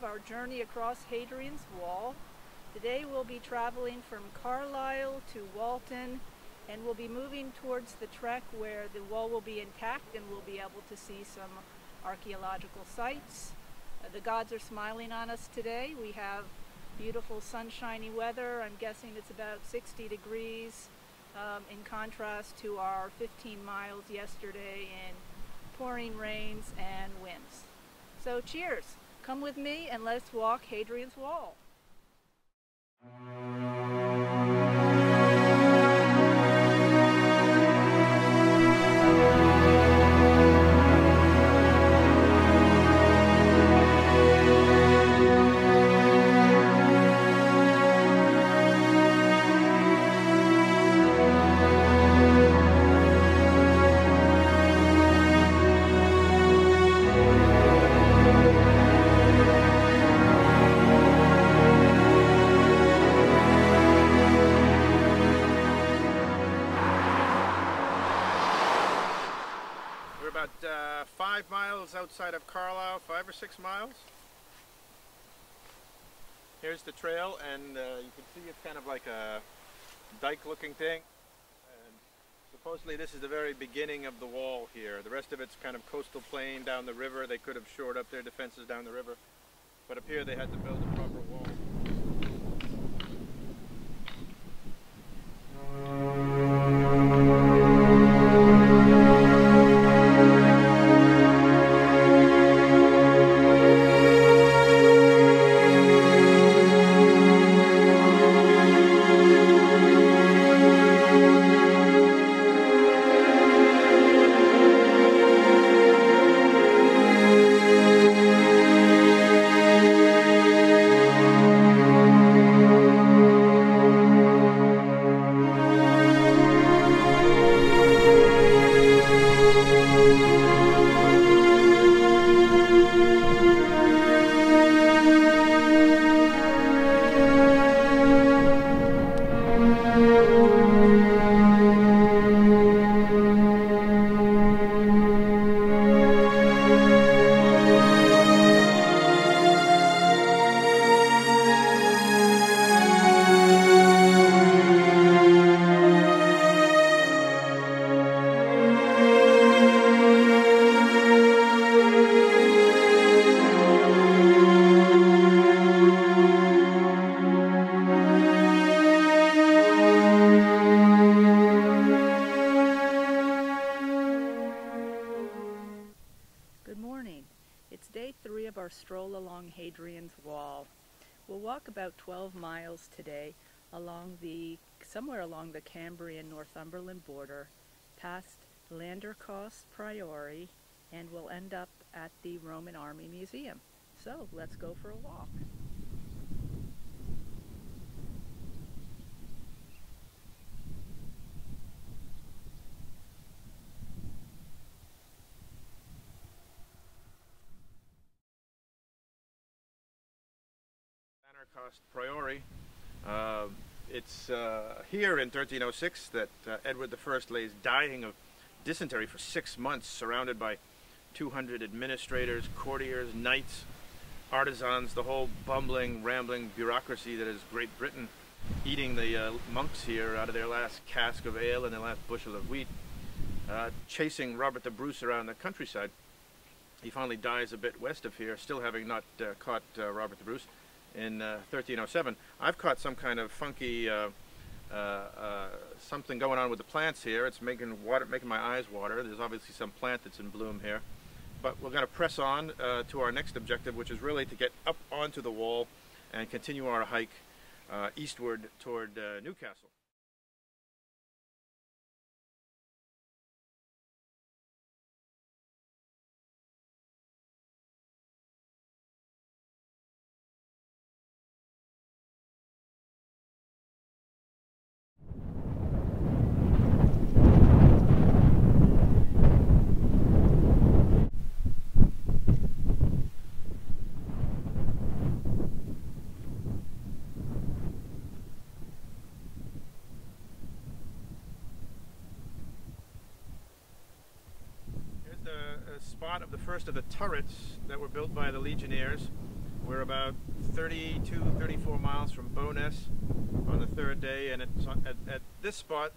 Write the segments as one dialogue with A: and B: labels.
A: of our journey across Hadrian's Wall. Today we'll be traveling from Carlisle to Walton, and we'll be moving towards the trek where the wall will be intact and we'll be able to see some archaeological sites. The gods are smiling on us today. We have beautiful sunshiny weather. I'm guessing it's about 60 degrees in contrast to our 15 miles yesterday in pouring rains and winds. So cheers! Come with me and let's walk Hadrian's Wall.
B: About 5 miles outside of Carlisle, 5 or 6 miles. Here's the trail, and you can see it's kind of like a dike looking thing, and supposedly this is the very beginning of the wall here. The rest of it's kind of coastal plain down the river. They could have shored up their defenses down the river, but up here they had to build a proper wall.
A: It's day 3 of our stroll along Hadrian's Wall. We'll walk about 12 miles today somewhere along the Cambrian-Northumberland border, past Landercost Priory, and we'll end up at the Roman Army Museum. So let's go for a walk.
B: Landercost Priory. It's here in 1306 that Edward I lays dying of dysentery for 6 months, surrounded by 200 administrators, courtiers, knights, artisans, the whole bumbling, rambling bureaucracy that is Great Britain, eating the monks here out of their last cask of ale and their last bushel of wheat, chasing Robert the Bruce around the countryside. He finally dies a bit west of here, still having not caught Robert the Bruce. In 1307, I've caught some kind of funky something going on with the plants here. It's making my eyes water. There's obviously some plant that's in bloom here. But we're going to press on to our next objective, which is really to get up onto the wall and continue our hike eastward toward Newcastle. spot of the first of the turrets that were built by the legionnaires We're about 32, 34 miles from Bo'ness on the third day, and it's at this spot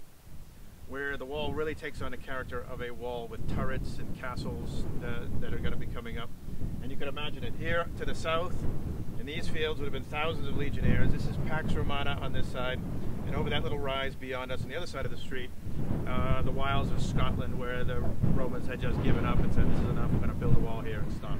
B: where the wall really takes on the character of a wall with turrets and castles that are going to be coming up. And you can imagine it here to the south. In these fields would have been thousands of legionnaires. This is Pax Romana on this side, and over that little rise beyond us on the other side of the street, the wilds of Scotland, where the Romans had just given up and said, this is enough, we're going to build a wall here and stop.